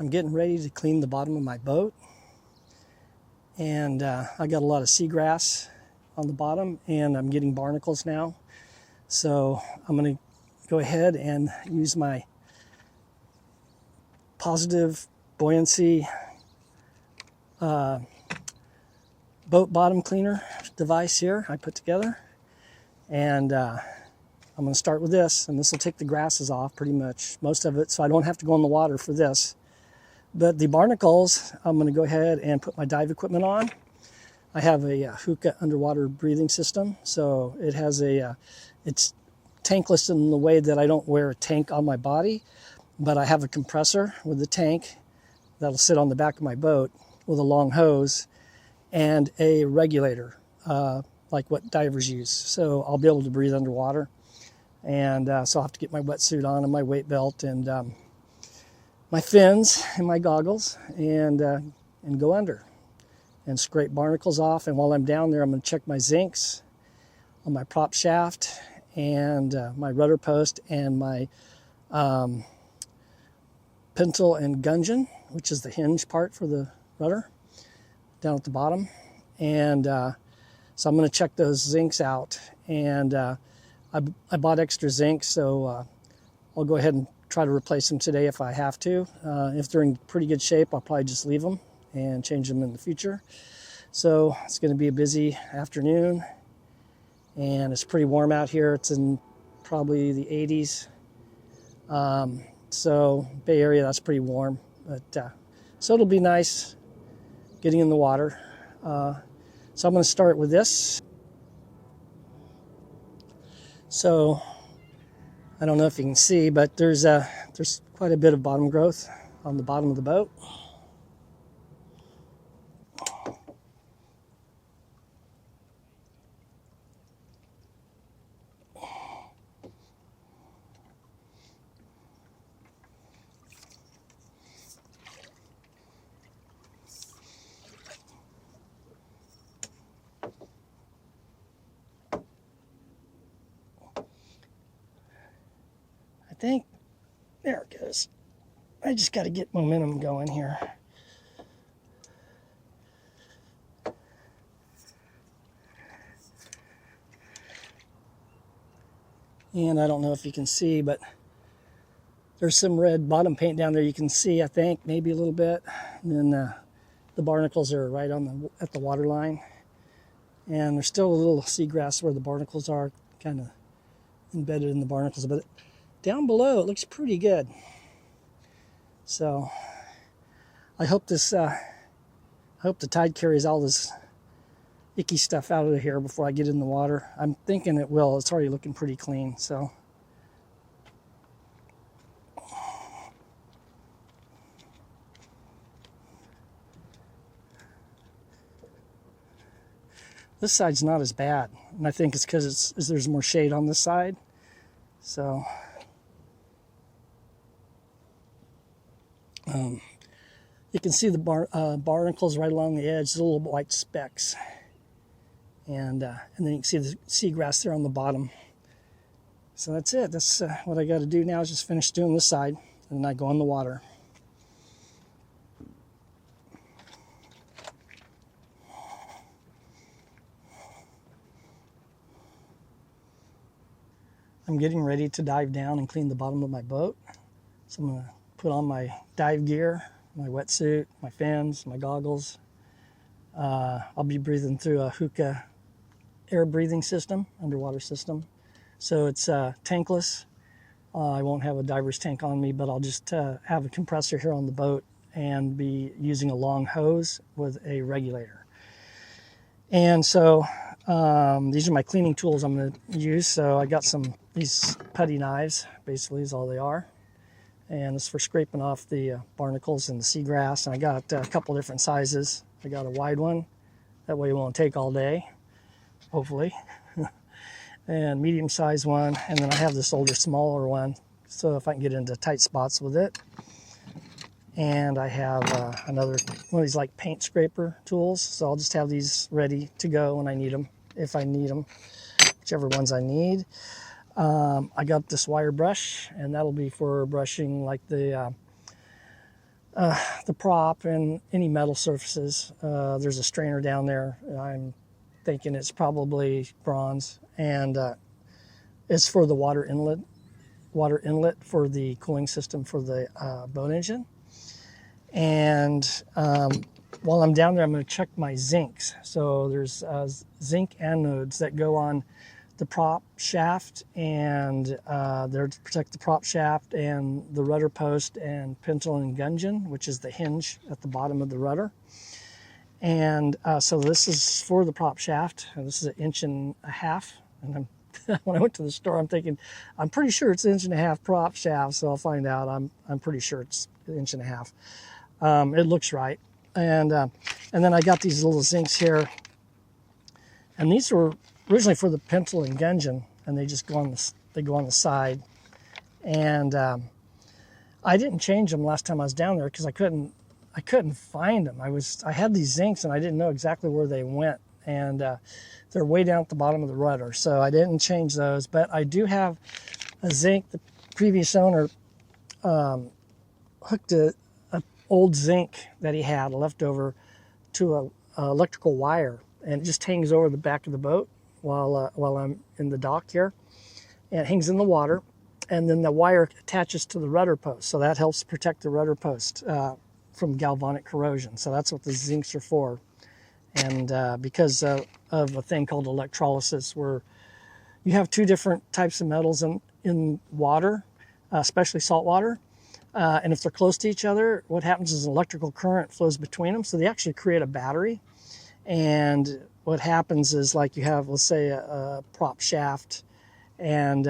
I'm getting ready to clean the bottom of my boat, and I got a lot of seagrass on the bottom, and I'm getting barnacles now. So I'm going to go ahead and use my positive buoyancy boat bottom cleaner device here I put together, and I'm going to start with this, and this will take the grasses off pretty much, most of it, so I don't have to go in the water for this. But the barnacles, I'm going to go ahead and put my dive equipment on. I have a Hookah underwater breathing system, so it has it's tankless in the way that I don't wear a tank on my body, but I have a compressor with the tank that'll sit on the back of my boat with a long hose and a regulator, like what divers use. So I'll be able to breathe underwater. And so I'll have to get my wetsuit on and my weight belt and my fins and my goggles and go under and scrape barnacles off. And while I'm down there, I'm going to check my zincs on my prop shaft and my rudder post and my pintle and gudgeon, which is the hinge part for the rudder down at the bottom. And so I'm going to check those zincs out. And I bought extra zinc, so I'll go ahead and try to replace them today if I have to. If they're in pretty good shape, I'll probably just leave them and change them in the future. So it's going to be a busy afternoon, and it's pretty warm out here. It's in probably the 80s. So Bay Area, that's pretty warm. But so it'll be nice getting in the water. So I'm going to start with this. So I don't know if you can see, but there's quite a bit of bottom growth on the bottom of the boat. I think there it goes. I just got to get momentum going here. And I don't know if you can see, but there's some red bottom paint down there. You can see, I think, maybe a little bit. And then the barnacles are right on at the water line. And there's still a little seagrass where the barnacles are, kind of embedded in the barnacles. But down below, it looks pretty good. So I hope this, I hope the tide carries all this icky stuff out of here before I get in the water. I'm thinking it will. It's already looking pretty clean. So this side's not as bad, and I think it's because there's more shade on this side. So you can see the barnacles right along the edge, the little white specks, and then you can see the seagrass there on the bottom. So that's it. That's what I got to do now is just finish doing this side, and then I go in the water. I'm getting ready to dive down and clean the bottom of my boat. So I'm going to put on my dive gear, my wetsuit, my fins, my goggles. I'll be breathing through a Hookah air breathing system, underwater system. So it's tankless. I won't have a diver's tank on me, but I'll just have a compressor here on the boat and be using a long hose with a regulator. And so these are my cleaning tools I'm going to use. So I got these putty knives, basically is all they are. And it's for scraping off the barnacles and the seagrass. And I got a couple different sizes. I got a wide one. That way it won't take all day, hopefully. And medium-sized one. And then I have this older, smaller one. So if I can get into tight spots with it. And I have another one of these like paint scraper tools. So I'll just have these ready to go when I need them, if I need them, whichever ones I need. I got this wire brush, and that'll be for brushing like the the prop and any metal surfaces. There's a strainer down there. I'm thinking it's probably bronze, and it's for the water inlet for the cooling system for the boat engine. And while I'm down there, I'm going to check my zincs. So there's zinc anodes that go on the prop shaft, and they're to protect the prop shaft and the rudder post and pintle and gudgeon, which is the hinge at the bottom of the rudder. And so this is for the prop shaft. This is 1.5 inches. And when I went to the store, I'm thinking, I'm pretty sure it's 1.5 inch prop shaft, so I'll find out. I'm pretty sure it's 1.5 inches. It looks right. And then I got these little zincs here, and these were originally for the pintle and gudgeon, and they just go on the side. And I didn't change them last time I was down there because I couldn't find them. I had these zincs and I didn't know exactly where they went, and they're way down at the bottom of the rudder, so I didn't change those. But I do have a zinc. The previous owner hooked a old zinc that he had left over to a electrical wire, and it just hangs over the back of the boat while I'm in the dock here, and it hangs in the water, and then the wire attaches to the rudder post, so that helps protect the rudder post from galvanic corrosion. So that's what the zincs are for. And because of a thing called electrolysis, where you have two different types of metals in water, especially salt water, and if they're close to each other, what happens is an electrical current flows between them, so they actually create a battery. And what happens is, like, you have, let's say, a prop shaft and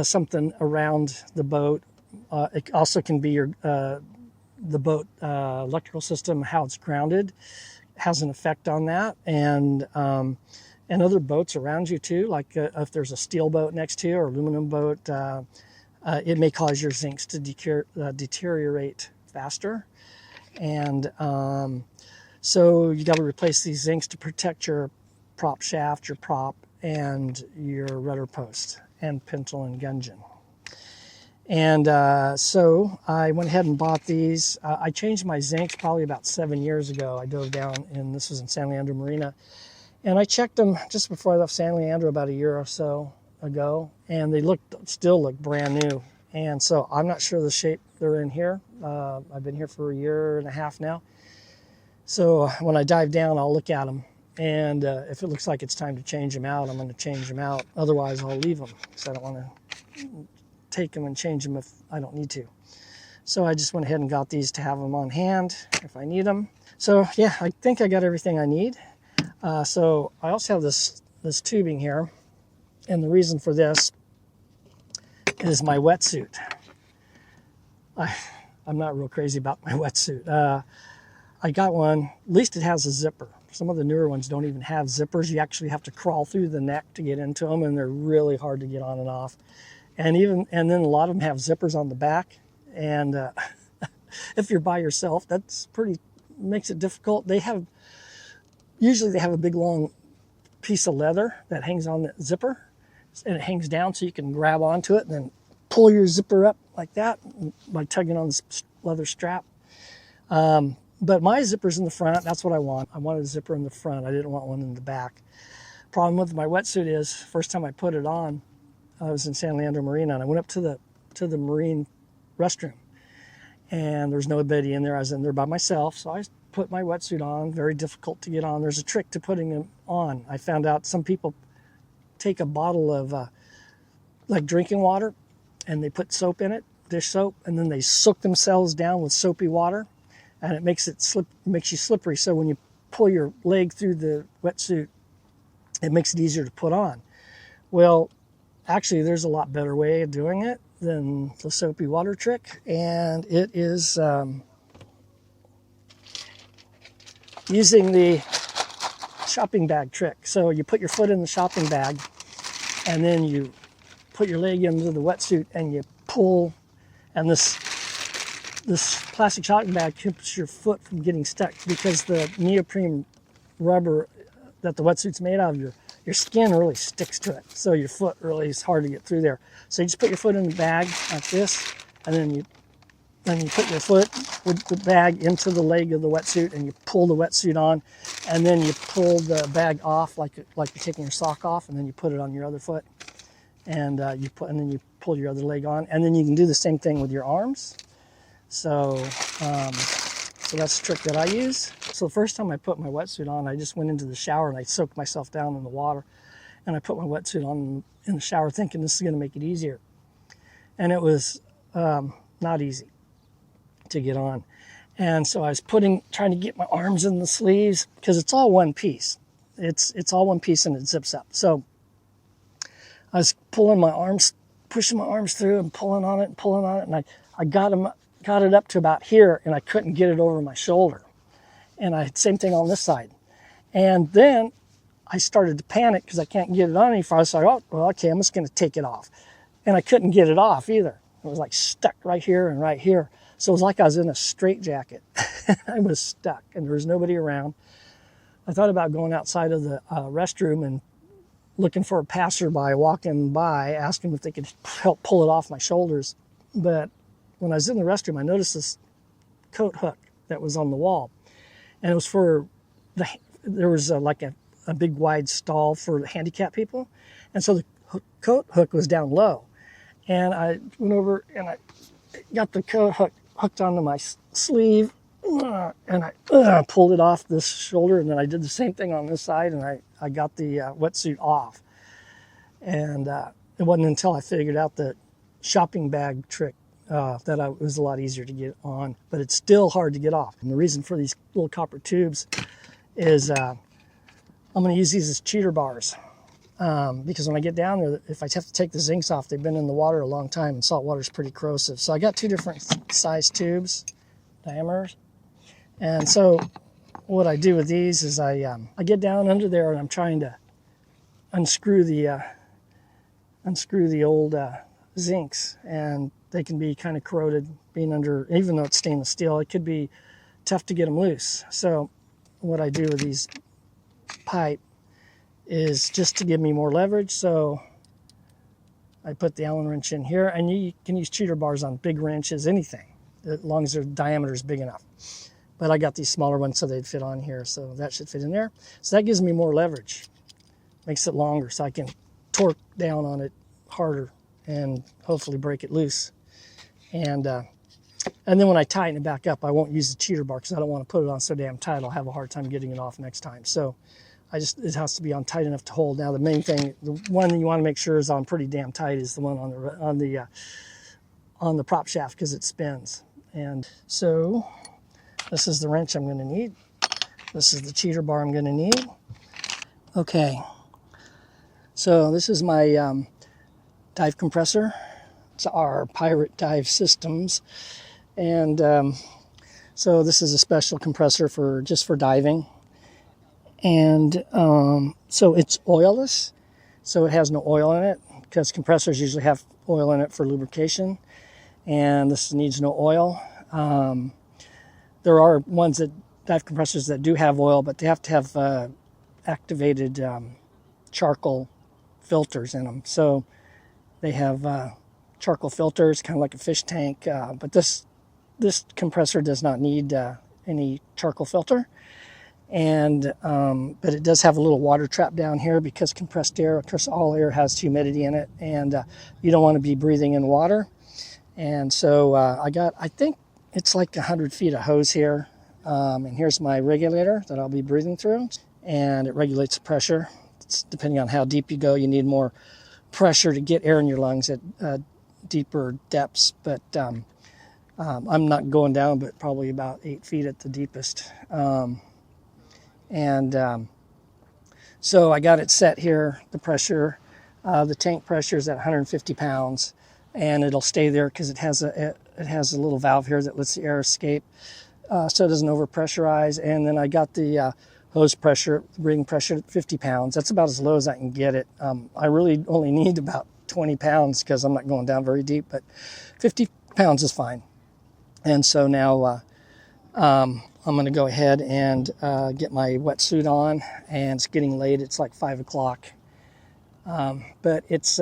something around the boat. It also can be the boat electrical system, how it's grounded, has an effect on that. And other boats around you too, like if there's a steel boat next to you or aluminum boat, it may cause your zincs to deteriorate faster. And so you got to replace these zincs to protect your prop shaft, your prop, and your rudder post and pintle and gudgeon. And so I went ahead and bought these. I changed my zincs probably about 7 years ago. I dove down, and this was in San Leandro Marina. And I checked them just before I left San Leandro about a year or so ago, and they still look brand new. And so I'm not sure the shape they're in here. I've been here for 1.5 years now. So when I dive down, I'll look at them. And if it looks like it's time to change them out, I'm going to change them out. Otherwise, I'll leave them, because I don't want to take them and change them if I don't need to. So I just went ahead and got these to have them on hand if I need them. So yeah, I think I got everything I need. So I also have this tubing here, and the reason for this is my wetsuit. I'm not real crazy about my wetsuit. I got one, at least it has a zipper. Some of the newer ones don't even have zippers. You actually have to crawl through the neck to get into them, and they're really hard to get on and off. And then a lot of them have zippers on the back, and if you're by yourself, makes it difficult. Usually they have a big long piece of leather that hangs on the zipper, and it hangs down so you can grab onto it and then pull your zipper up like that by tugging on this leather strap. But my zipper's in the front. That's what I want. I wanted a zipper in the front. I didn't want one in the back. Problem with my wetsuit is, first time I put it on, I was in San Leandro Marina, and I went up to the marine restroom, and there was nobody in there. I was in there by myself, so I put my wetsuit on. Very difficult to get on. There's a trick to putting them on. I found out some people take a bottle of like drinking water, and they put soap in it, dish soap, and then they soak themselves down with soapy water, and it makes you slippery. So when you pull your leg through the wetsuit, it makes it easier to put on. Well, actually, there's a lot better way of doing it than the soapy water trick, and it is using the shopping bag trick. So you put your foot in the shopping bag, and then you put your leg into the wetsuit, and you pull, and this plastic shopping bag keeps your foot from getting stuck, because the neoprene rubber that the wetsuit's made out of, your skin really sticks to it, so your foot really is hard to get through there. So you just put your foot in the bag like this, and then you then you put your foot with the bag into the leg of the wetsuit, and you pull the wetsuit on, and then you pull the bag off like you're taking your sock off, and then you put it on your other foot, and then you pull your other leg on, and then you can do the same thing with your arms. So so that's the trick that I use. So the first time I put my wetsuit on, I just went into the shower and I soaked myself down in the water, and I put my wetsuit on in the shower thinking this is going to make it easier, and it was not easy to get on. And so I was trying to get my arms in the sleeves, because it's all one piece. It's all one piece and it zips up. So I was pulling my arms, pushing my arms through and pulling on it, and I got it up to about here, and I couldn't get it over my shoulder. And same thing on this side. And then I started to panic because I can't get it on any farther. So I thought, well, okay, I'm just going to take it off. And I couldn't get it off either. It was like stuck right here and right here. So it was like I was in a straitjacket. I was stuck and there was nobody around. I thought about going outside of the restroom and looking for a passerby walking by, asking if they could help pull it off my shoulders. But when I was in the restroom, I noticed this coat hook that was on the wall. And it was there was like a big wide stall for the handicapped people. And so the coat hook was down low. And I went over and I got the coat hook hooked onto my sleeve, and I pulled it off this shoulder, and then I did the same thing on this side, and I got the wetsuit off. And it wasn't until I figured out the shopping bag trick that it was a lot easier to get on, but it's still hard to get off. And the reason for these little copper tubes is I'm going to use these as cheater bars. Because when I get down there, if I have to take the zincs off, they've been in the water a long time, and salt water is pretty corrosive. So I got two different size tubes, diameters. And so what I do with these is I get down under there and I'm trying to unscrew the old zincs, and they can be kind of corroded being under, even though it's stainless steel, it could be tough to get them loose. So what I do with these pipe is just to give me more leverage. So I put the Allen wrench in here, and you can use cheater bars on big wrenches, anything, as long as their diameter is big enough. But I got these smaller ones so they'd fit on here, so that should fit in there. So that gives me more leverage, makes it longer, so I can torque down on it harder and hopefully break it loose. And then when I tighten it back up, I won't use the cheater bar because I don't want to put it on so damn tight. I'll have a hard time getting it off next time. So it has to be on tight enough to hold. Now the main thing, the one that you want to make sure is on pretty damn tight, is the one on the prop shaft, because it spins. And so this is the wrench I'm going to need. This is the cheater bar I'm going to need. Okay, so this is my dive compressor. It's our Pirate Dive Systems, and so this is a special compressor just for diving. And so it's oilless, so it has no oil in it, because compressors usually have oil in it for lubrication, and this needs no oil. There are dive compressors that do have oil, but they have to have activated charcoal filters in them. So they have charcoal filters, kind of like a fish tank, but this compressor does not need any charcoal filter. And but it does have a little water trap down here, because compressed air, of course, all air has humidity in it, and you don't want to be breathing in water. And so I think it's like 100 feet of hose here, and here's my regulator that I'll be breathing through, and it regulates the pressure. Depending on how deep you go, you need more pressure to get air in your lungs at deeper depths, but I'm not going down, but probably about 8 feet at the deepest. So I got it set here, the pressure, the tank pressure is at 150 pounds, and it'll stay there because it has a little valve here that lets the air escape, so it doesn't overpressurize. And then I got the hose pressure, breathing pressure at 50 pounds. That's about as low as I can get it. I really only need about 20 pounds because I'm not going down very deep, but 50 pounds is fine. And so now I'm going to go ahead and get my wetsuit on, and it's getting late. It's like 5 o'clock, but it's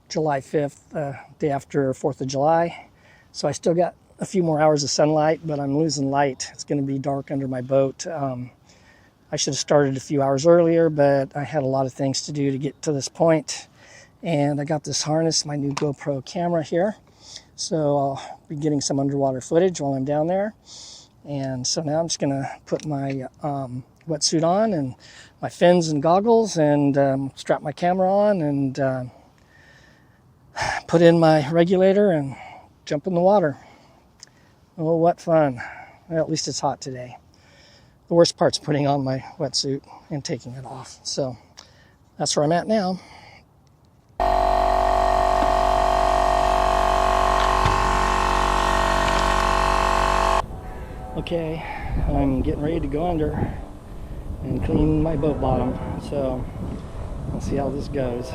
July 5th, day after 4th of July. So I still got a few more hours of sunlight, but I'm losing light. It's going to be dark under my boat. I should have started a few hours earlier, but I had a lot of things to do to get to this point. And I got this harness, my new GoPro camera here. So I'll be getting some underwater footage while I'm down there. And so now I'm just going to put my wetsuit on and my fins and goggles and strap my camera on and put in my regulator and jump in the water. Oh, what fun. Well, at least it's hot today. The worst part's putting on my wetsuit and taking it off. So that's where I'm at now. Okay, I'm getting ready to go under and clean my boat bottom. So we'll see how this goes.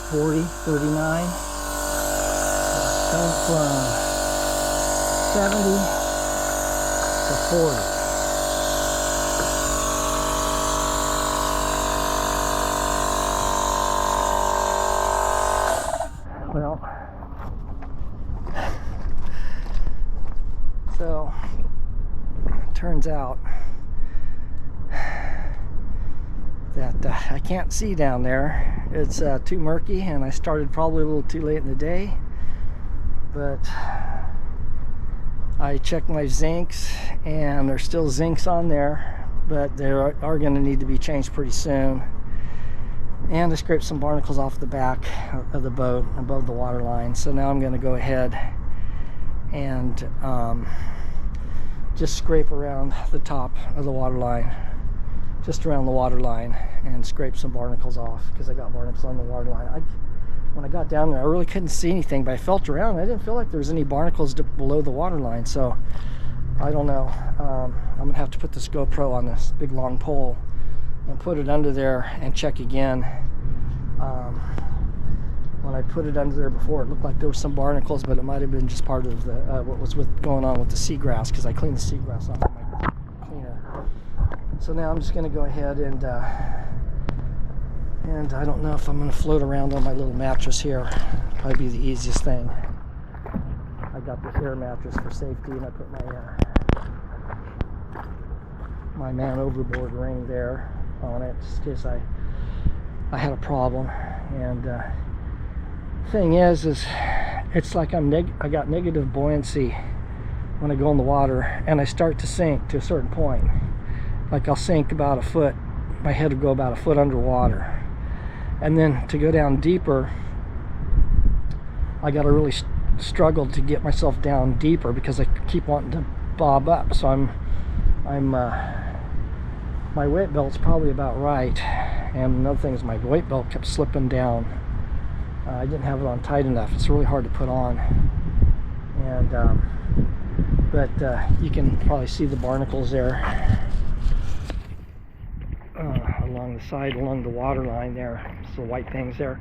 40, 39. Going from 70 to 40. Well, so turns out that I can't see down there. It's too murky, and I started probably a little too late in the day, but I checked my zincs and there's still zincs on there, but they are going to need to be changed pretty soon. And I scraped some barnacles off the back of the boat above the water line, so now I'm going to go ahead and just scrape around the top of the water line, just around the water line, and scrape some barnacles off, because I got barnacles on the water line. When I got down there, I really couldn't see anything, but I felt around. I didn't feel like there was any barnacles below the water line, so I don't know. I'm gonna have to put this GoPro on this big long pole and put it under there and check again. When I put it under there before, it looked like there were some barnacles, but it might have been just part of the what was going on with the seagrass, because I cleaned the seagrass off of my cleaner. So now I'm just going to go ahead and I don't know if I'm going to float around on my little mattress here. Probably be the easiest thing. I got this air mattress for safety, and I put my man overboard ring there on it, just in case I had a problem. And thing is it's like I got negative buoyancy when I go in the water, and I start to sink to a certain point. Like I'll sink about a foot, my head will go about a foot underwater, and then to go down deeper, I got to really struggle to get myself down deeper, because I keep wanting to bob up. So I'm my weight belt's probably about right, And another thing is my weight belt kept slipping down. I didn't have it on tight enough. It's really hard to put on. And but you can probably see the barnacles there along the side, along the water line there. So the white things there.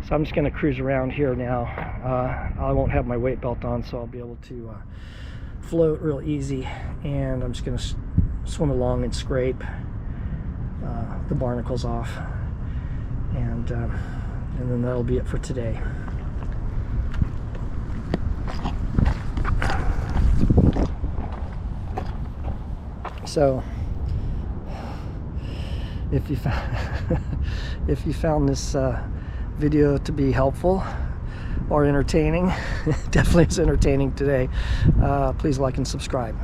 So I'm just going to cruise around here now. I won't have my weight belt on, so I'll be able to float real easy. And I'm just going to swim along and scrape the barnacles off. And then that'll be it for today. So if you if you found this video to be helpful or entertaining, definitely it's entertaining today, please like and subscribe.